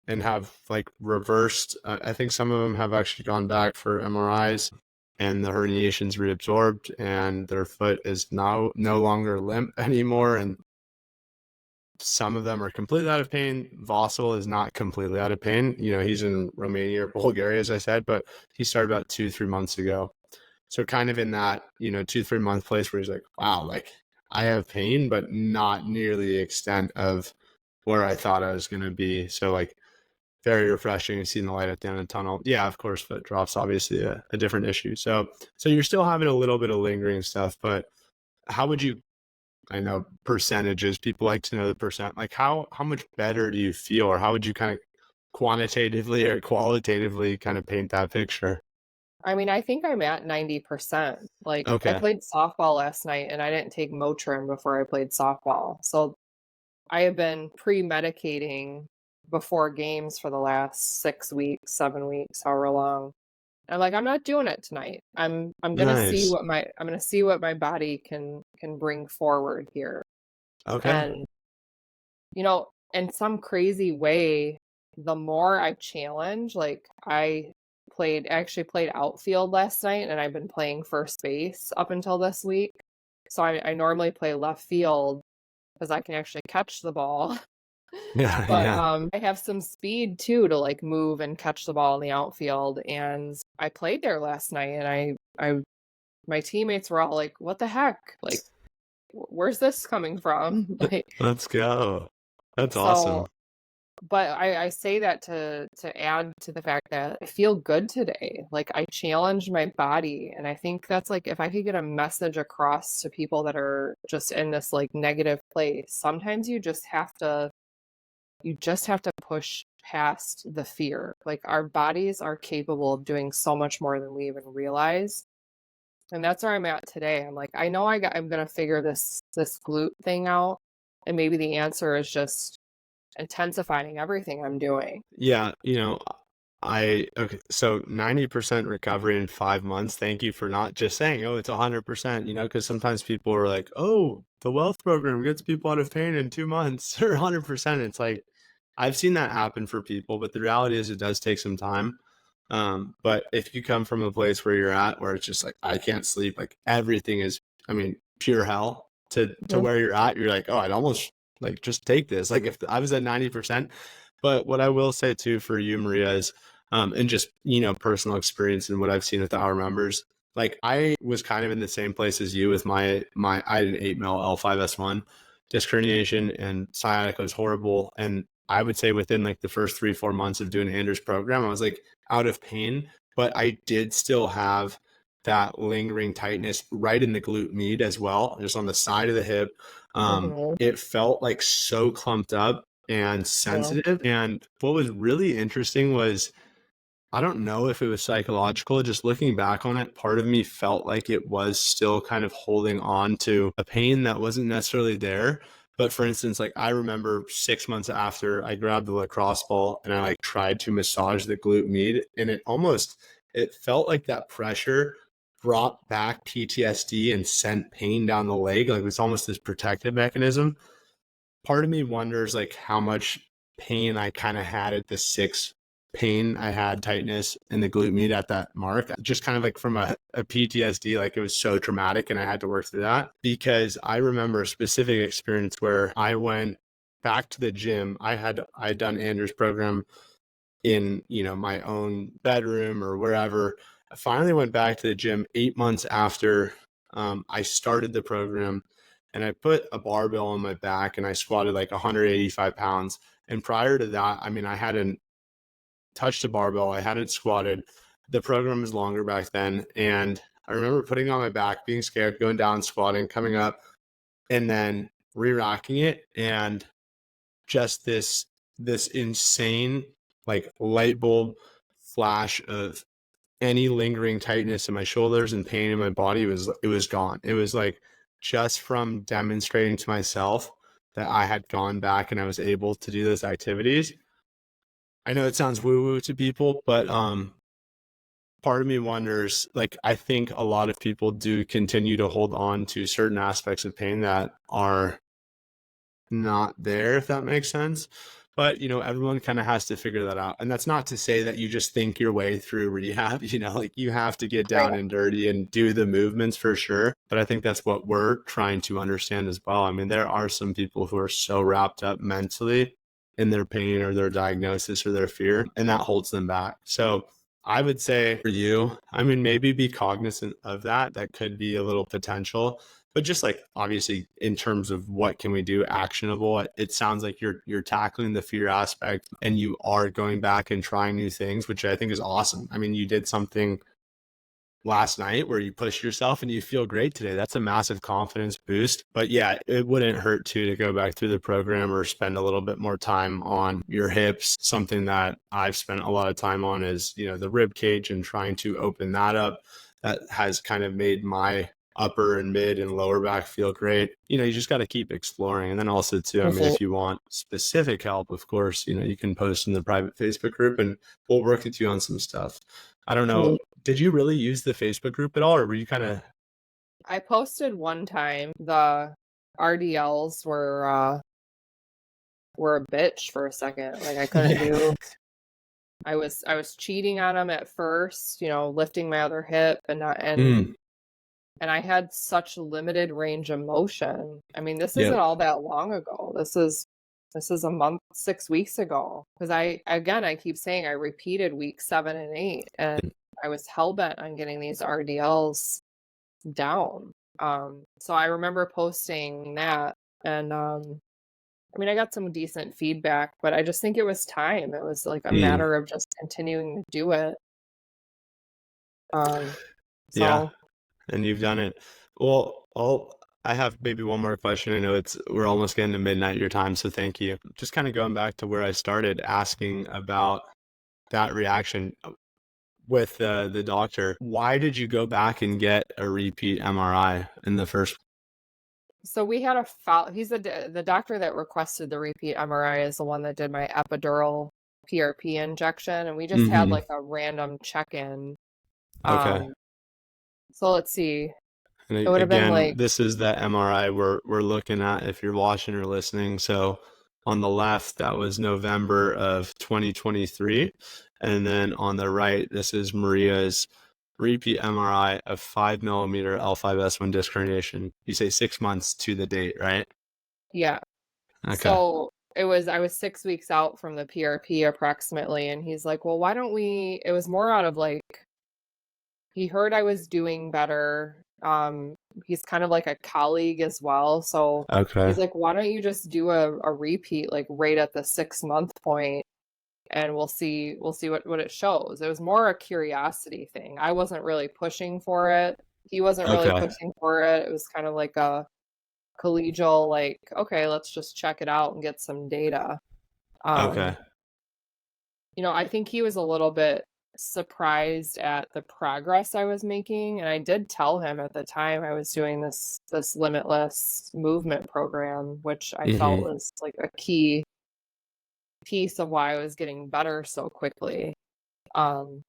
and have like reversed. I think some of them have actually gone back for MRIs and the herniation's reabsorbed and their foot is now no longer limp anymore. And some of them are completely out of pain. Vasil is not completely out of pain. He's in Romania or Bulgaria, as I said, but he started about 2-3 months ago. So kind of in that, 2-3 month place where he's like, wow, like I have pain, but not nearly the extent of where I thought I was going to be. So like very refreshing seeing the light at the end of the tunnel. Yeah, of course, foot drops, obviously a different issue. So you're still having a little bit of lingering stuff, but how would you, I know percentages, people like to know the percent, like how much better do you feel, or how would you kind of quantitatively or qualitatively kind of paint that picture? I mean, I think I'm at 90%. Like, I Okay. played softball last night and I didn't take Motrin before I played softball. So I have been pre-medicating before games for the last 6 weeks, 7 weeks, however long. I'm like, I'm not doing it tonight. I'm gonna see Nice. what my body can bring forward here. Okay. And in some crazy way, the more I challenge, like I actually played outfield last night, and I've been playing first base up until this week. So I normally play left field because I can actually catch the ball. Yeah, But yeah. I have some speed too to like move and catch the ball in the outfield. And I played there last night, and my teammates were all like, "What the heck? Like, where's this coming from?" Like, Let's go. That's so. awesome. But I say that to add to the fact that I feel good today. Like I challenged my body, and I think that's like if I could get a message across to people that are just in this like negative place, sometimes you just have to push past the fear. Like our bodies are capable of doing so much more than we even realize. And that's where I'm at today. I'm like, I know I'm gonna figure this glute thing out. And maybe the answer is just intensifying everything I'm doing. Yeah, okay, so 90% recovery in 5 months. Thank you for not just saying, oh, it's 100%, because sometimes people are like, oh, the wealth program gets people out of pain in 2 months or 100%. It's like, I've seen that happen for people, but the reality is it does take some time. But if you come from a place where you're at, where it's just like, I can't sleep, like everything is, I mean, pure hell to Mhm. where you're at, you're like, oh, I'd almost like just take this. Like if I was at 90%, but what I will say too for you, Maria, is, and just, personal experience and what I've seen with our members, like I was kind of in the same place as you with I had an 8 mil L5S1 disc herniation, and sciatica was horrible. And I would say within like the first 3-4 months of doing Andrew's program, I was like out of pain, but I did still have that lingering tightness right in the glute med as well, just on the side of the hip. Mhm. It felt like so clumped up and Yeah. sensitive. And what was really interesting was, I don't know if it was psychological. Just looking back on it, part of me felt like it was still kind of holding on to a pain that wasn't necessarily there. But for instance, like I remember 6 months after I grabbed the lacrosse ball and I like tried to massage the glute med, and it felt like that pressure brought back PTSD and sent pain down the leg. Like it was almost this protective mechanism. Part of me wonders like how much pain I kind of had at the six pain I had tightness in the glute med at that mark, just kind of like from a PTSD, like it was so traumatic and I had to work through that. Because I remember a specific experience where I went back to the gym. I'd done Andrew's program in, my own bedroom or wherever. I finally went back to the gym 8 months after I started the program, and I put a barbell on my back and I squatted like 185 pounds. And prior to that, I mean, I hadn't touched a barbell, I hadn't squatted. The program was longer back then. And I remember putting it on my back, being scared, going down, squatting, coming up, and then re-rocking it. And just this insane like light bulb flash of any lingering tightness in my shoulders and pain in my body. It was gone. It was like just from demonstrating to myself that I had gone back and I was able to do those activities. I know it sounds woo woo to people, but part of me wonders, like I think a lot of people do continue to hold on to certain aspects of pain that are not there, if that makes sense. But, everyone kind of has to figure that out. And that's not to say that you just think your way through rehab, like you have to get Right. down and dirty and do the movements for sure. But I think that's what we're trying to understand as well. I mean, there are some people who are so wrapped up mentally in their pain or their diagnosis or their fear, and that holds them back. So I would say for you, I mean, maybe be cognizant of that. That could be a little potential. But just like obviously in terms of what can we do actionable, it sounds like you're tackling the fear aspect and you are going back and trying new things, which I think is awesome. I mean, you did something last night where you push yourself and you feel great today. That's a massive confidence boost. But yeah, it wouldn't hurt to go back through the program or spend a little bit more time on your hips. Something that I've spent a lot of time on is, the rib cage and trying to open that up. That has kind of made my upper and mid and lower back feel great. You just got to keep exploring. And then also too, I mean, Mhm. if you want specific help, of course, you can post in the private Facebook group and we'll work with you on some stuff. I don't know, Did you really use the Facebook group at all, or were you kind of? I posted one time. The RDLs were a bitch for a second. Like I couldn't Yeah. do. I was cheating on them at first, lifting my other hip and not Mm, and I had such limited range of motion. I mean, this isn't yep. all that long ago. This is a month, 6 weeks ago. Because I keep saying I repeated week 7 and 8, and I was hell bent on getting these RDLs down. So I remember posting that, and I mean, I got some decent feedback, but I just think it was time. It was like a Mm, matter of just continuing to do it. Um, yeah. so And you've done it. Well, I have maybe one more question. I know we're almost getting to midnight your time, so thank you. Just kind of going back to where I started asking about that reaction with the doctor. Why did you go back and get a repeat MRI in the first? So we had a follow. He's the doctor that requested the repeat MRI is the one that did my epidural PRP injection, and we just had Mm-hmm. like a random check-in. Okay. Um, so let's see. And It would have been again, like, this is the MRI we're looking at if you're watching or listening. So on the left, that was November of 2023. And then on the right, this is Maria's repeat MRI of 5 millimeter L5S1 disc herniation. You say 6 months to the date, right? yeah. Okay. So I was 6 weeks out from the PRP approximately, and he's like, well, why don't we? It was more out of like he heard I was doing better. He's kind of like a colleague as well. So Okay. he's like, why don't you just do a repeat like right at the 6 month point, and we'll see what it shows. It was more a curiosity thing. I wasn't really pushing for it. He wasn't really Okay. pushing for it. It was kind of like a collegial, like, okay, let's just check it out and get some data. Um, Okay. I think he was a little bit surprised at the progress I was making, and I did tell him at the time I was doing this Limitless movement program, which I felt Mm-hmm. was like a key piece of why I was getting better so quickly. Um,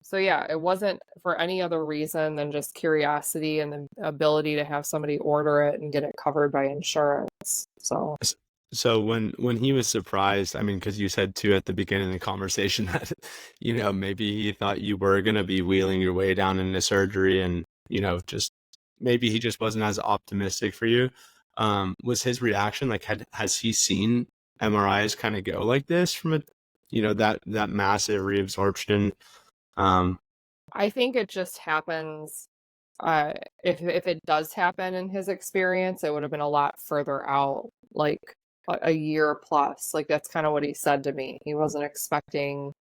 so yeah, it wasn't for any other reason than just curiosity and the ability to have somebody order it and get it covered by insurance. So So when he was surprised, I mean, because you said too at the beginning of the conversation that, maybe he thought you were gonna be wheeling your way down into surgery and, just maybe he just wasn't as optimistic for you. Was his reaction like has he seen MRIs kind of go like this from that massive reabsorption? Um, I think it just happens. Uh, if it does happen in his experience, it would have been a lot further out, like a year plus. Like that's kind of what he said to me. He wasn't expecting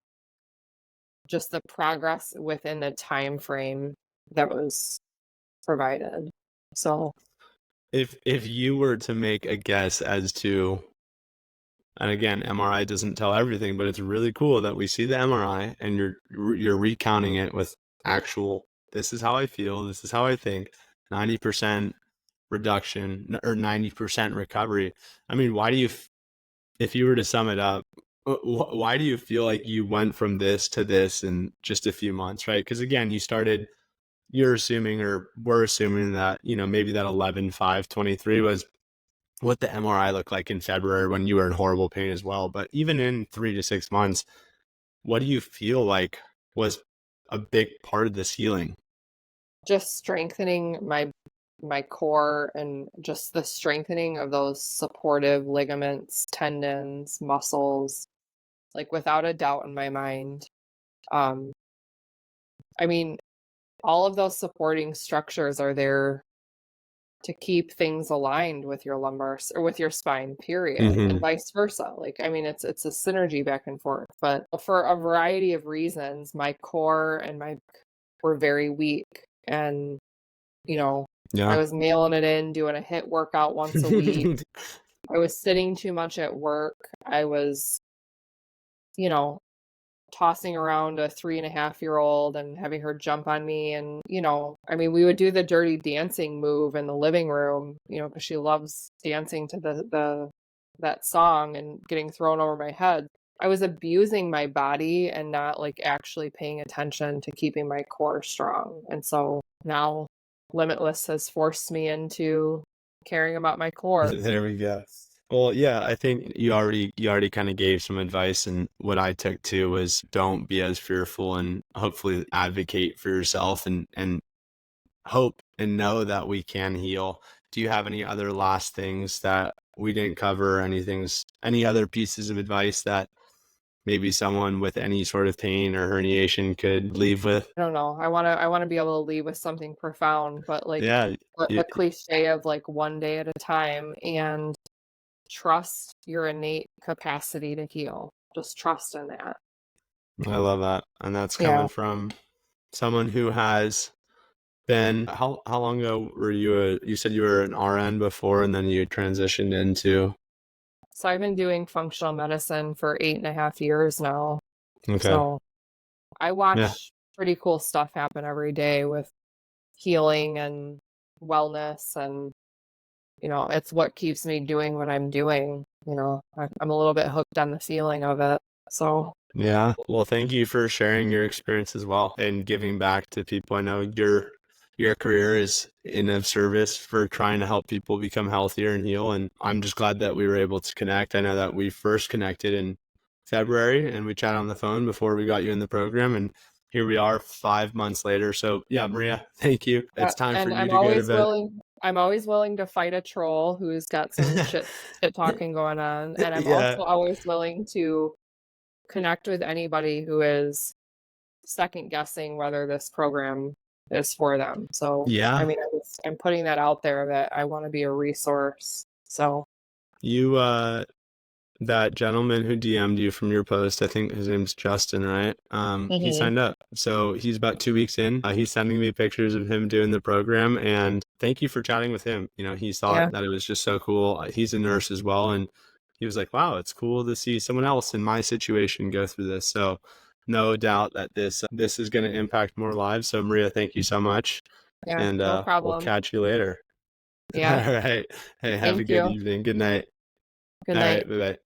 just the progress within the time frame that was provided. So if you were to make a guess as to, and again, MRI doesn't tell everything, but it's really cool that we see the MRI and you're recounting it with actual, this is how I feel, this is how I think, 90% reduction or 90% recovery. I mean, if you were to sum it up, why do you feel like you went from this to this in just a few months, right? Because again, you're assuming or we're assuming that, maybe that 11/5/23 was what the MRI looked like in February when you were in horrible pain as well. But even in 3 to 6 months, what do you feel like was a big part of this healing? just strengthening my core and just the strengthening of those supportive ligaments, tendons, muscles, like without a doubt in my mind. Um, I mean, all of those supporting structures are there to keep things aligned with your lumbar or with your spine, period, and Mm-hmm. vice versa. Like, I mean, it's a synergy back and forth. But for a variety of reasons, my core and my were very weak, and you know, I Yeah. was mailing it in, doing a hit workout once a week. I was sitting too much at work. I was, you know, tossing around a 3.5-year-old and having her jump on me. And, I mean, we would do the dirty dancing move in the living room, because she loves dancing to that song and getting thrown over my head. I was abusing my body and not like actually paying attention to keeping my core strong. And so now Limitless has forced me into caring about my core. There we go. Well, yeah, I think you already kind of gave some advice, and what I took too was don't be as fearful, and hopefully advocate for yourself, and hope and know that we can heal. Do you have any other last things that we didn't cover? Any other pieces of advice that maybe someone with any sort of pain or herniation could leave with? I don't know. I want to be able to leave with something profound, but like Yeah, the cliche of like one day at a time and trust your innate capacity to heal. Just trust in that. I love that. And that's Yeah. coming from someone who has been, how long ago were you said you were an RN before and then you transitioned into, So I've been doing functional medicine for 8.5 years now. okay. So I Yeah. watch pretty cool stuff happen every day with healing and wellness, and it's what keeps me doing what I'm doing. I'm a little bit hooked on the feeling of it. So Yeah. Well, thank you for sharing your experience as well and giving back to people. I know your career is in of service for trying to help people become healthier and heal. And I'm just glad that we were able to connect. I know that we first connected in February and we chatted on the phone before we got you in the program. And here we are 5 months later. So yeah, Maria, thank you. yeah, It's time for and you to go to bed. I'm always willing to fight a troll who's got some shit talking going on, and I'm Yeah. also always willing to connect with anybody who is second guessing whether this program is for them. So, I Yeah. mean, I'm putting that out there that I want to be a resource. So, You, that gentleman who DM'd you from your post, I think his name's Justin, right? He mhm. signed up. So he's about 2 weeks in. He's sending me pictures of him doing the program. And thank you for chatting with him. He thought Yeah, that it was just so cool. He's a nurse as well. And he was like, wow, it's cool to see someone else in my situation go through this. So no doubt that this is going to impact more lives. So Maria, thank you so much. yeah, And no we'll problem. catch you later. All Yeah, right. Hey, have a thank good you. evening. Good night. Good All night. right. Bye bye.